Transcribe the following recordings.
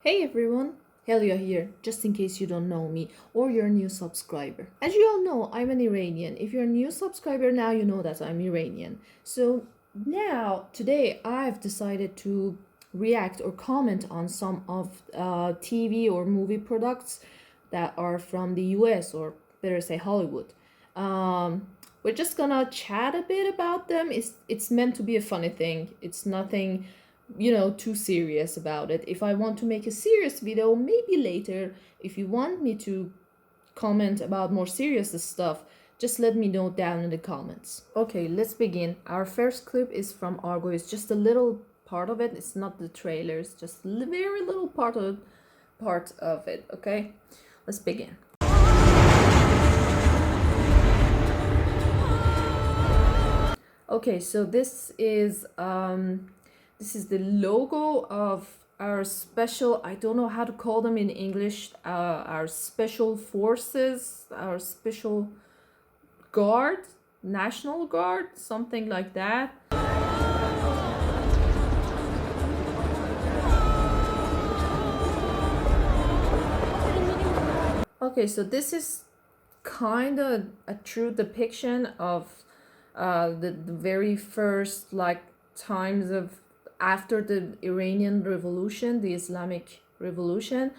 Hey everyone, Helia here, just in case you don't know me or you're a new subscriber. As you all know, I'm an Iranian. If you're a new subscriber now, you know that I'm Iranian. So today, I've decided to react or comment on some of TV or movie products that are from the US, or better say Hollywood. We're just gonna chat a bit about them. It's meant to be a funny thing. It's nothing too serious about it. If I want to make a serious video, maybe later. If you want me to comment about more serious stuff, just let me know down in the comments. Okay, let's begin. Our first clip is from Argo. It's just a little part of it. It's not the trailer. It's just a very little part of it. Okay, let's begin. Okay, so this is the logo of our special, I don't know how to call them in English, our special forces, our special guard, national guard, something like that. Okay, so this is kind of a true depiction of the very first times of after the Iranian Revolution, the Islamic Revolution,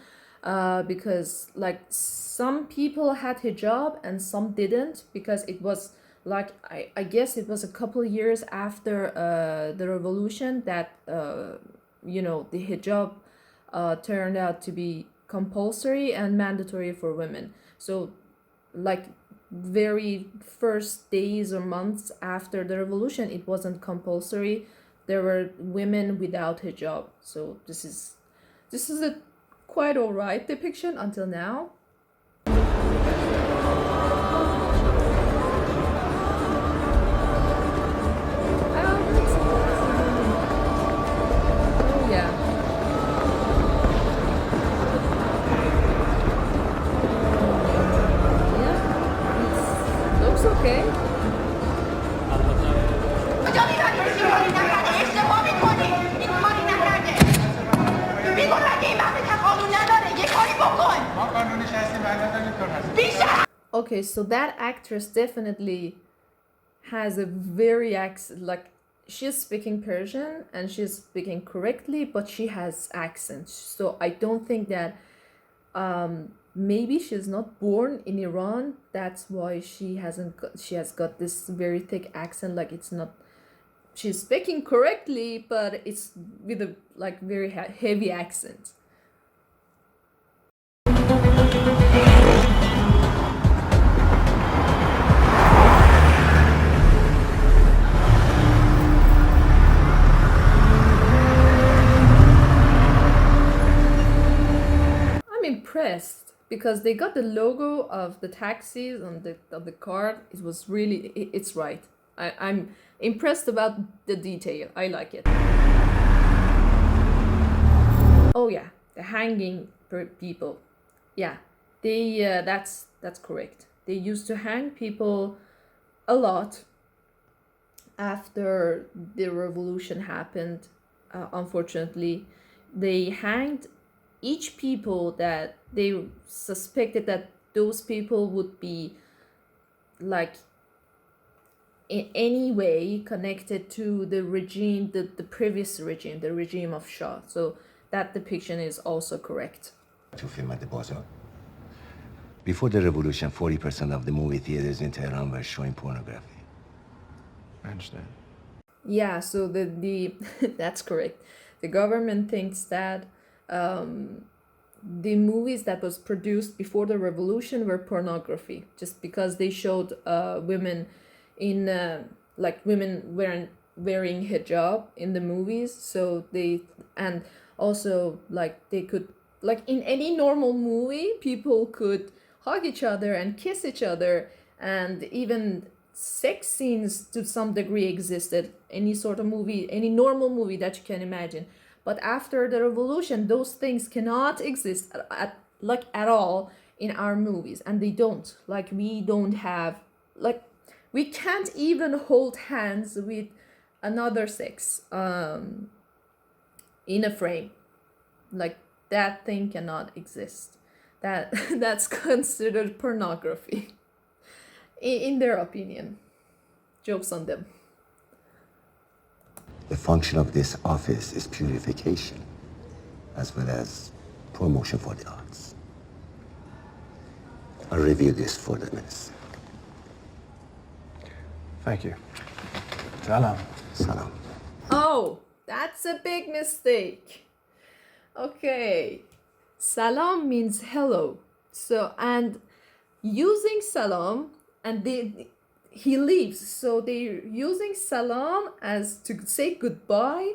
because some people had hijab and some didn't, because it was I guess it was a couple of years after the revolution that the hijab turned out to be compulsory and mandatory for women. So very first days or months after the revolution, it wasn't compulsory. There were women without hijab. So this is a quite alright depiction until now. Okay. Okay, so that actress definitely has a very she's speaking Persian and she's speaking correctly, but she has accent. So I don't think that maybe she's not born in Iran. That's why she has got this very thick accent. It's not, she's speaking correctly, but it's with a very heavy accent. Impressed because they got the logo of the taxis on the card. It was really, it's right. I'm impressed about the detail. I like it. Oh yeah, the hanging people. Yeah, they that's correct. They used to hang people a lot after the revolution happened. Unfortunately, they hanged each people that they suspected that those people would be in any way connected to the regime, the previous regime, the regime of Shah. So that depiction is also correct. To film at the bazaar. Before the revolution, 40% of the movie theaters in Tehran were showing pornography. I understand. Yeah, so the that's correct. The government thinks that the movies that was produced before the revolution were pornography, just because they showed women in women wearing hijab in the movies. So they, and also they could, in any normal movie, people could hug each other and kiss each other, and even sex scenes to some degree existed. Any sort of movie, any normal movie that you can imagine. But after the revolution, those things cannot exist at all in our movies, and they don't. We don't have, we can't even hold hands with another sex in a frame. that thing cannot exist. That's considered pornography in their opinion. Jokes on them. The function of this office is purification, as well as promotion for the arts. I'll review this for the minister. Thank you. Salam. Salam. Oh, that's a big mistake. Okay. Salam means hello. So, and using salam, and he leaves. So they're using salam as to say goodbye.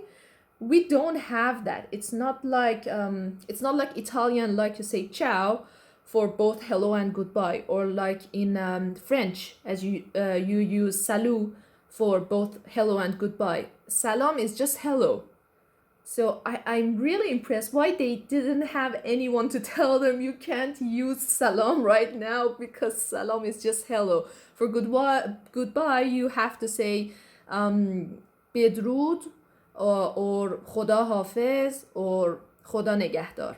We don't have that. It's not like Italian, like you say ciao for both hello and goodbye, or like in French, as you use salut for both hello and goodbye. Salam is just hello. So I'm really impressed why they didn't have anyone to tell them you can't use salam right now, because salam is just hello. For goodbye you have to say bedrud or khoda hafiz or khoda negahdar.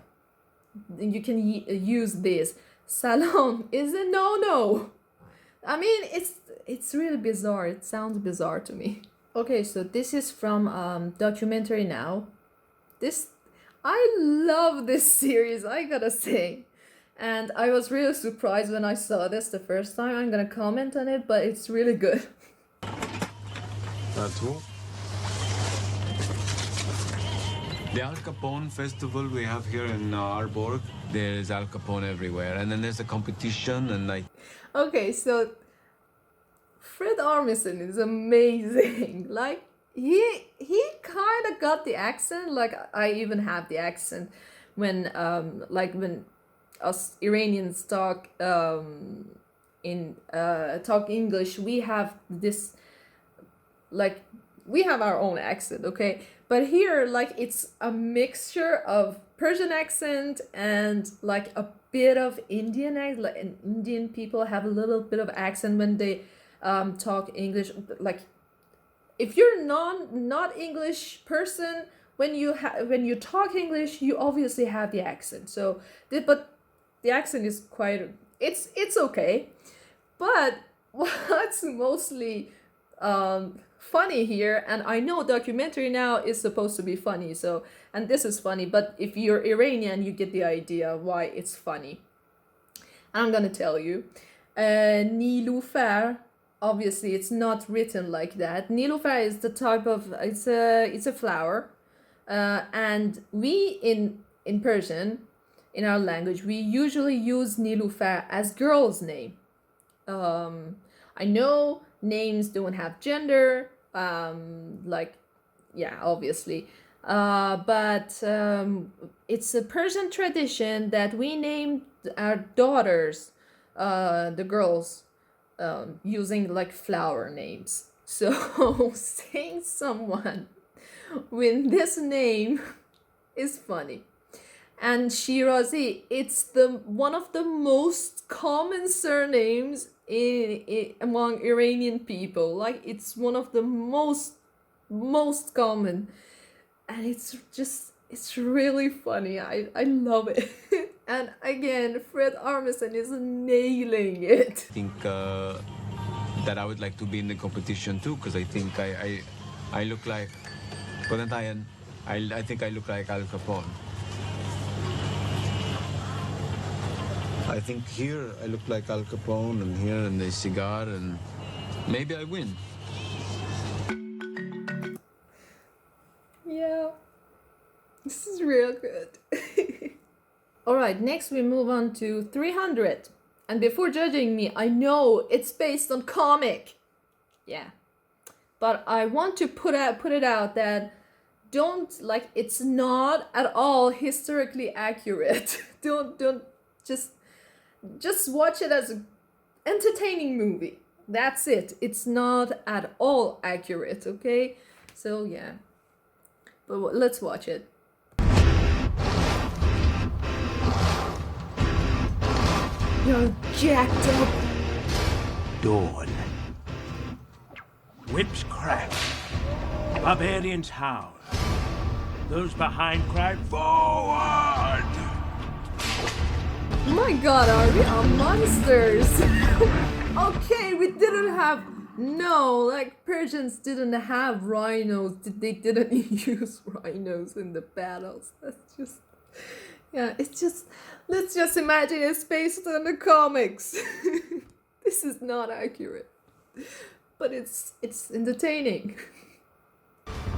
You can use this. Salam is a no. I mean, it's really bizarre. It sounds bizarre to me. Okay, so this is from documentary now. I love this series, I gotta say. And I was really surprised when I saw this the first time. I'm gonna comment on it, but it's really good. That's all. The Al Capone festival we have here in Arborg, there's Al Capone everywhere. And then there's a competition and like... Okay, so Fred Armisen is amazing. Like, he kind of got the accent. Like, I even have the accent when when us Iranians talk talk English. We have this, like, we have our own accent, okay? But here, like, it's a mixture of Persian accent and like a bit of Indian accent. Like, and Indian people have a little bit of accent when they talk English. Like, if you're not English person, when you talk English, you obviously have the accent. So, but the accent is quite, it's okay. But what's mostly funny here, and I know documentary now is supposed to be funny, so, and this is funny, but if you're Iranian, you get the idea why it's funny. I'm gonna tell you. Nilufar, obviously it's not written like that. Nilufar is the type of, it's a flower, and we in Persian, in our language, we usually use Nilufar as girl's name. I know names don't have gender, like, yeah, obviously, but it's a Persian tradition that we name our daughters, the girls, using like flower names. So saying someone with this name is funny. And Shirazi, it's one of the most common surnames among Iranian people. Like, it's one of the most common, and it's really funny. I love it. And again, Fred Armisen is nailing it. I think that I would like to be in the competition too, because I think I look like, I think I look like Al Capone. I think here I look like Al Capone, and here in the cigar, and maybe I win. Yeah, this is real good. All right, next we move on to 300. And before judging me, I know it's based on comic. Yeah. But I want to put it out that it's not at all historically accurate. don't just watch it as an entertaining movie. That's it. It's not at all accurate, okay? So, yeah. But let's watch it. You're jacked up. Dawn. Whips crack. Barbarians howl. Those behind cry, "Forward!" my god, are we are monsters? Okay, we didn't have. No, like Persians didn't have rhinos. They didn't use rhinos in the battles. That's just. Yeah, it's just. Let's just imagine it's based on the comics. This is not accurate. But it's entertaining.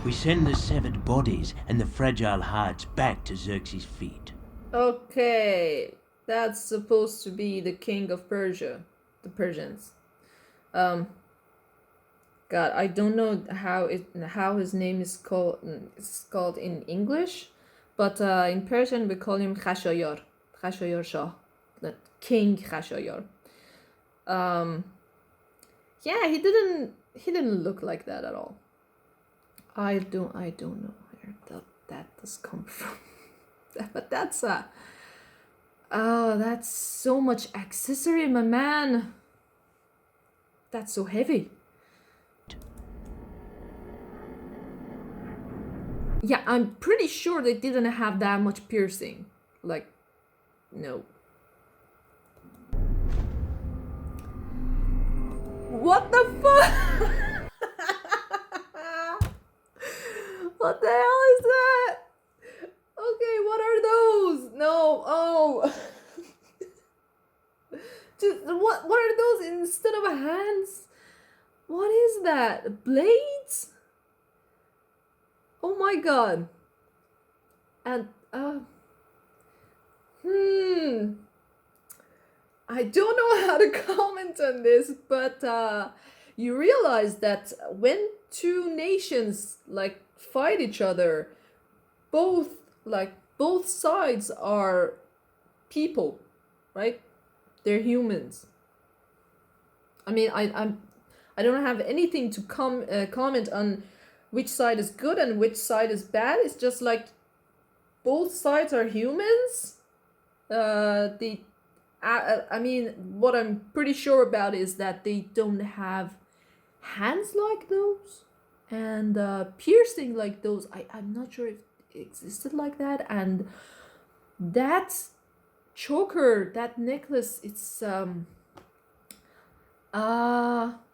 We send the severed bodies and the fragile hearts back to Xerxes' feet. Okay, that's supposed to be the king of Persia, the Persians. God, I don't know how his name is called. It's called in English, but in Persian we call him Khashayar, Khashayar Shah, the King Khashayar. Yeah, he didn't look like that at all. I don't know where that does come from. But that's that's so much accessory, my man. That's so heavy. Yeah, I'm pretty sure they didn't have that much piercing. Like, no. What the fuck? What the hell is that? Okay, what are those? No, oh. Just what are those instead of hands? What is that? Blades? Oh my god. And I don't know how to comment on this, but you realize that when two nations like fight each other, both sides are people, right? They're humans. I mean, I don't have anything to comment on which side is good and which side is bad. It's just like both sides are humans. I mean, what I'm pretty sure about is that they don't have hands like those and piercing like those. I'm not sure if it existed like that. And that choker, that necklace, it's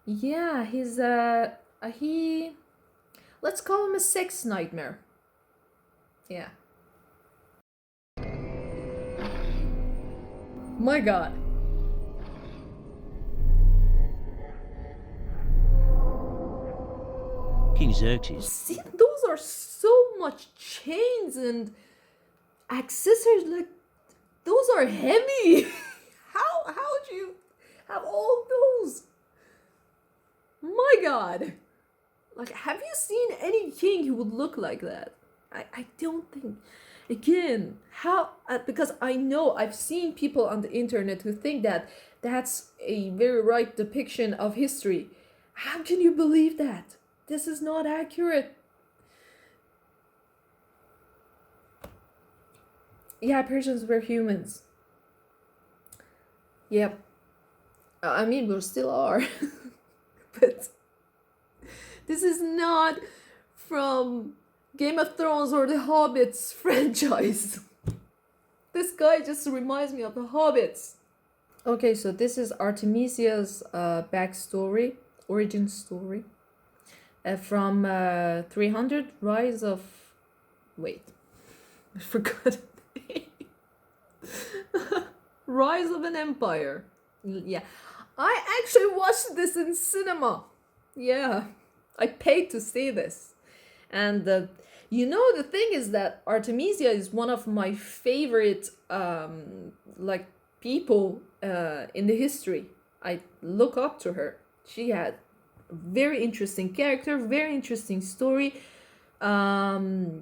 yeah, he's he, let's call him a sex nightmare. Yeah. My god. King Xerxes. See, those are so much chains and accessories. Like, those are heavy. How do you have all those? My god. Like, have you seen any king who would look like that? I don't think. Again, how, because I know I've seen people on the internet who think that that's a very right depiction of history. How can you believe that? This is not accurate. Yeah, Persians were humans. Yep. I mean, we still are. But this is not from Game of Thrones or the Hobbits franchise. This guy just reminds me of the Hobbits. Okay, so this is Artemisia's backstory, origin story. From 300, Rise of... Wait. I forgot. Rise of an Empire. Yeah. I actually watched this in cinema. Yeah. I paid to see this. And you know, the thing is that Artemisia is one of my favorite like people in the history. I look up to her. She had a very interesting character, very interesting story. Again,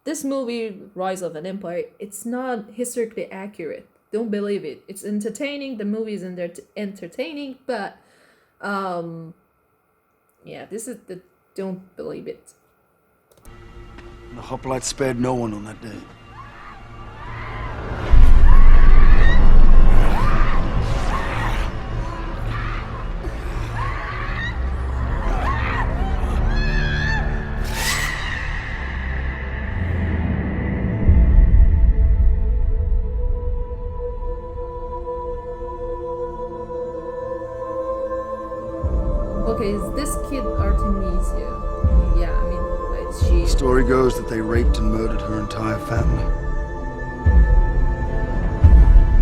this movie, Rise of an Empire, it's not historically accurate. Don't believe it. It's entertaining. The movie is entertaining, but yeah, this is the... Don't believe it. The hoplite spared no one on that day. Okay, is this kid Artemisia? Yeah, I mean, like, she. Story goes that they raped and murdered her entire family.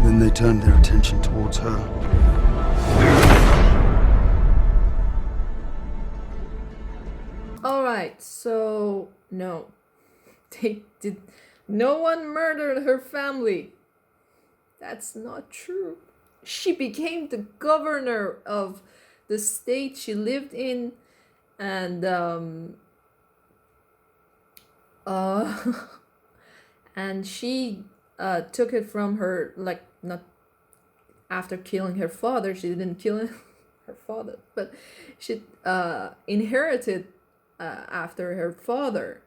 Then they turned their attention towards her. Alright, so no. They did. No one murdered her family. That's not true. She became the governor of the state she lived in, and and she took it from her, like, not after killing her father. She didn't kill her father, but she inherited after her father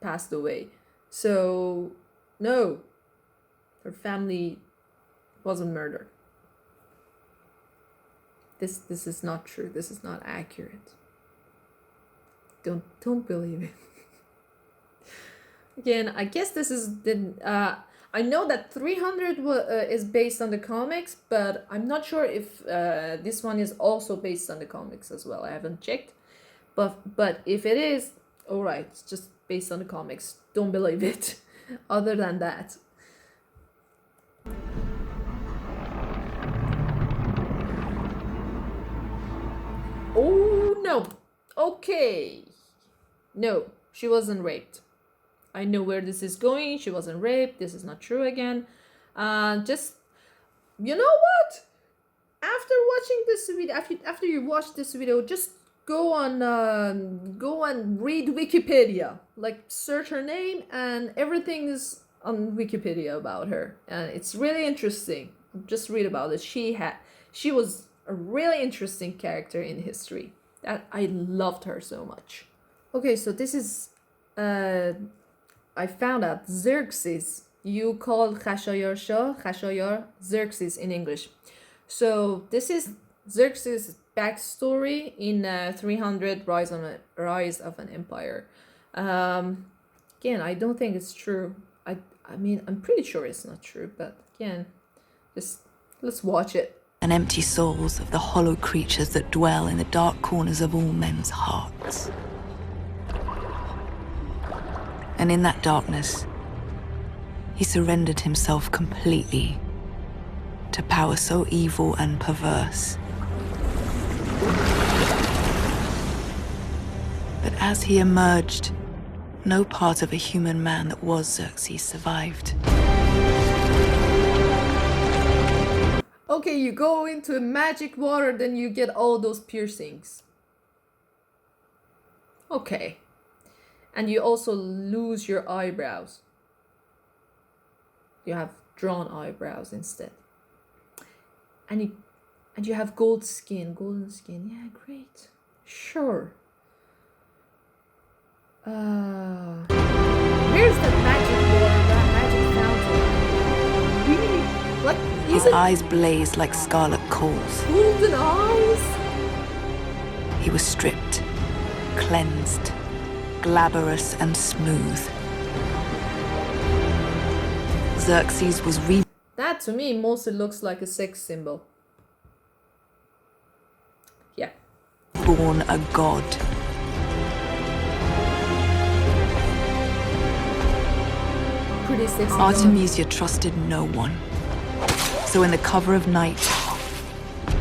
passed away. So no, her family wasn't murdered. This is not true. This is not accurate. Don't believe it. Again, I guess this is the. I know that 300 is based on the comics, but I'm not sure if this one is also based on the comics as well. I haven't checked, but if it is, all right, it's just based on the comics. Don't believe it. Other than that. Oh no. Okay. No, she wasn't raped. I know where this is going. She wasn't raped. This is not true again. Just, you know what? After watching this video, after you watch this video, just go and read Wikipedia. Like, search her name, and everything is on Wikipedia about her, and it's really interesting. Just read about it. She was a really interesting character in history. That I loved her so much. Okay, so this is I found out Xerxes. You call Khashayar Shah, Khashayar Xerxes in English. So this is Xerxes' backstory in 300 Rise of an Empire. Again, I don't think it's true. I mean, I'm pretty sure it's not true, but again, just let's watch it. And empty souls of the hollow creatures that dwell in the dark corners of all men's hearts. And in that darkness, he surrendered himself completely to power so evil and perverse. But as he emerged, no part of a human man that was Xerxes survived. Okay, you go into magic water, then you get all those piercings. Okay. And you also lose your eyebrows. You have drawn eyebrows instead. And you have golden skin. Yeah, great. Sure. Where's the magic water, that magic fountain? Really? Like, His eyes blazed like scarlet coals. golden eyes? He was stripped, cleansed, glabrous and smooth. Xerxes was That to me mostly looks like a sex symbol. Yeah. reborn a god. Pretty sexy. Artemisia trusted no one. So in the cover of night,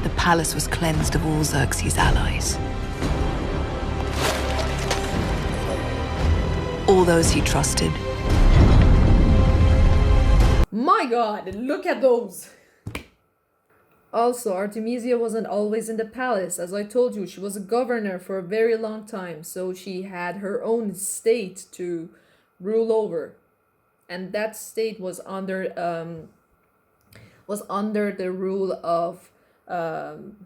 the palace was cleansed of all Xerxes' allies. All those he trusted. My god, look at those! Also, Artemisia wasn't always in the palace. As I told you, she was a governor for a very long time, so she had her own state to rule over. And that state was under the rule of damn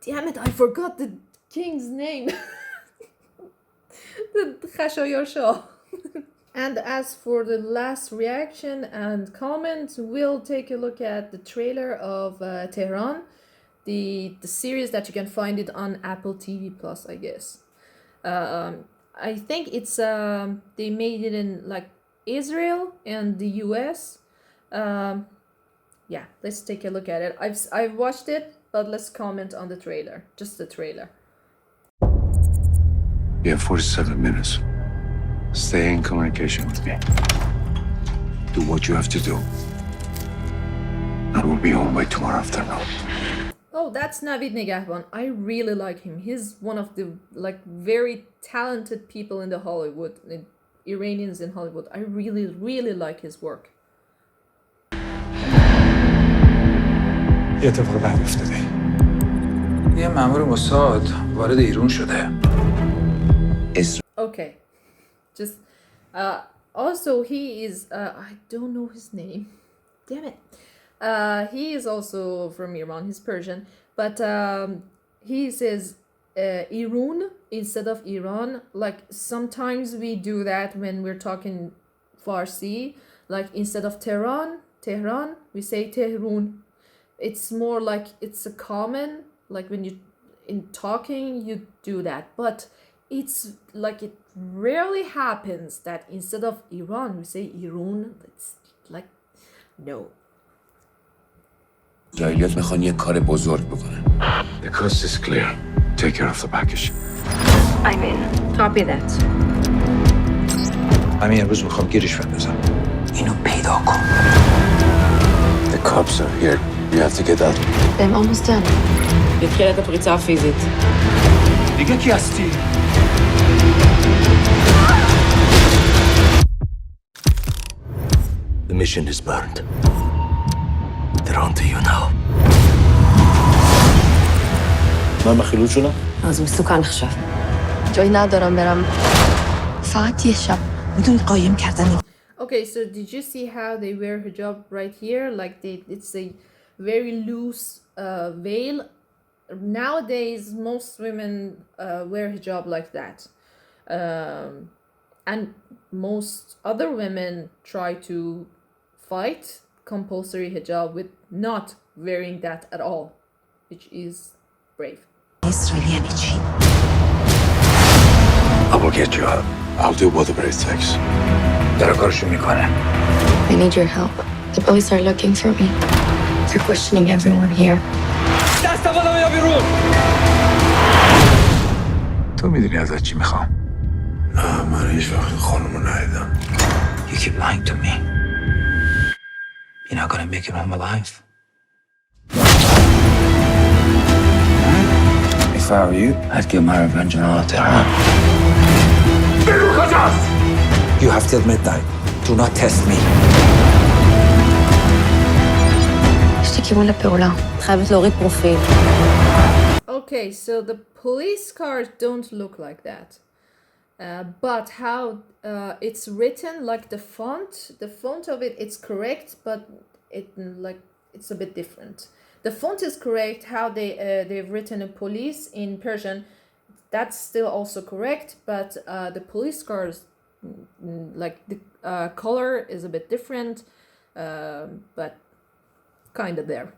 it, I forgot the king's name. The Khashayar Shah. And as for the last reaction and comment, we'll take a look at the trailer of Tehran, the series that you can find it on Apple TV Plus, I guess. I think it's they made it in like Israel and the US. Yeah, let's take a look at it. I've watched it but let's comment on the trailer, just the trailer. You have 47 minutes. Stay in communication with me. Do what you have to do. I will be home by tomorrow afternoon. Oh, that's Navid Negahban. I really like him. He's one of the very talented people in the Hollywood, Iranians in Hollywood. I really, really like his work. یه اتفاق بعد افتاده. یه مأمور موساد وارد ایران شده. Okay, just also he is I don't know his name. Damn it. He is also from Iran. He's Persian, but he says Irun instead of Iran. Like sometimes we do that when we're talking Farsi. Like instead of Tehran, we say Tehrun. It's more like it's a common, like when you in talking you do that, but it's like it rarely happens that instead of Iran we say Irun. It's like no. اسرائیلیات میخوان یه کار بزرگ بکنن. The coast is clear. Take care of the package. I'm in. Copy that. همین امروز میخوام گیرش بندازم. اینو پیدا کن. The cops are here. You have to get out. I'm almost done. התחיל את הפריצה הפיזית. دیگه کی هستی؟ The mission is burned. They're on to you now. من خلوت شدم؟ از مسکن עכשיו. جایی ندارم برم. فقط یه شب. میدونی قایم کردن. Okay, so did you see how they wear hijab right here? Like it's a very loose veil. Nowadays, most women wear hijab like that. And most other women try to fight compulsory hijab with not wearing that at all, which is brave. اسرائیلی یعنی چی؟ I will get you out. I'll do whatever it takes. داره کارشو میکنه. I need your help. The police are looking for me. They're questioning everyone here. دست بالا بیا بیرون. تو میدونی ازت چی میخوام؟ نه من هیچ وقت خانمو ندیدم. You keep lying to me. You're not gonna make it home alive. If I were you, I'd get my revenge on all of Tehran. You have till midnight. Do not test me. اشتكي ولا بقولها. חייבת להוריד פרופיל. Okay, so the police cars don't look like that. But how it's written, like the font of it, it's correct, but it's a bit different. The font is correct. How they've written a police in Persian, that's still also correct. But the police cars, like the color is a bit different, but kind of there.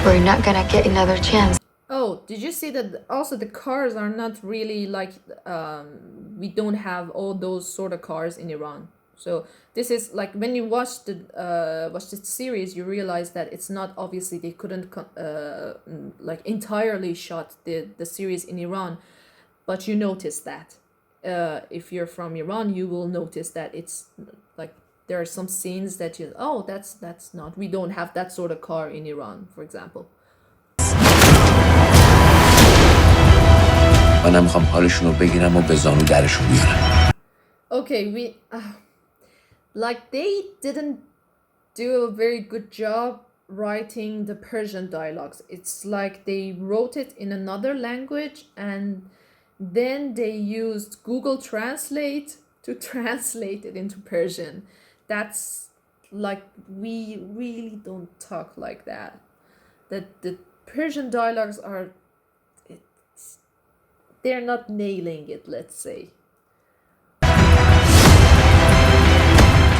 We're not gonna get another chance. Oh, did you see that also the cars are not really like we don't have all those sort of cars in Iran. So this is like when you watch the series, you realize that it's not obviously they couldn't like entirely shot the series in Iran, but you notice that if you're from Iran, you will notice that it's like there are some scenes that you that's not, we don't have that sort of car in Iran, for example. من میخوام حالشون رو بگیرم و به زانو درشون بیارم. Okay, we like they didn't do a very good job writing the Persian dialogues. It's like they wrote it in another language and then they used Google Translate to translate it into Persian. That's like, we really don't talk like that. That the Persian dialogues are, they're not nailing it, let's say.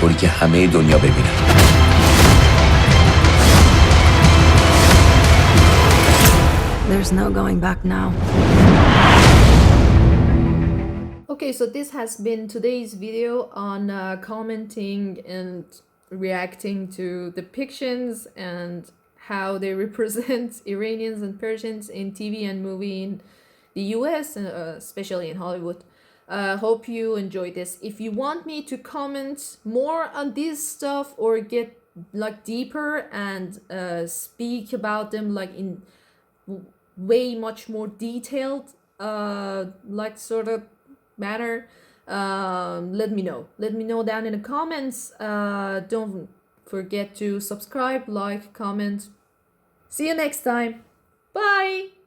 طوری که همه دنیا ببینن. There's no going back now. Okay, so this has been today's video on commenting and reacting to depictions and how they represent Iranians and Persians in TV and movie in the US, especially in Hollywood. Hope you enjoyed this. If you want me to comment more on this stuff or get like deeper and speak about them like in way much more detailed like sort of manner, let me know down in the comments. Don't forget to subscribe, like, comment. See you next time. Bye.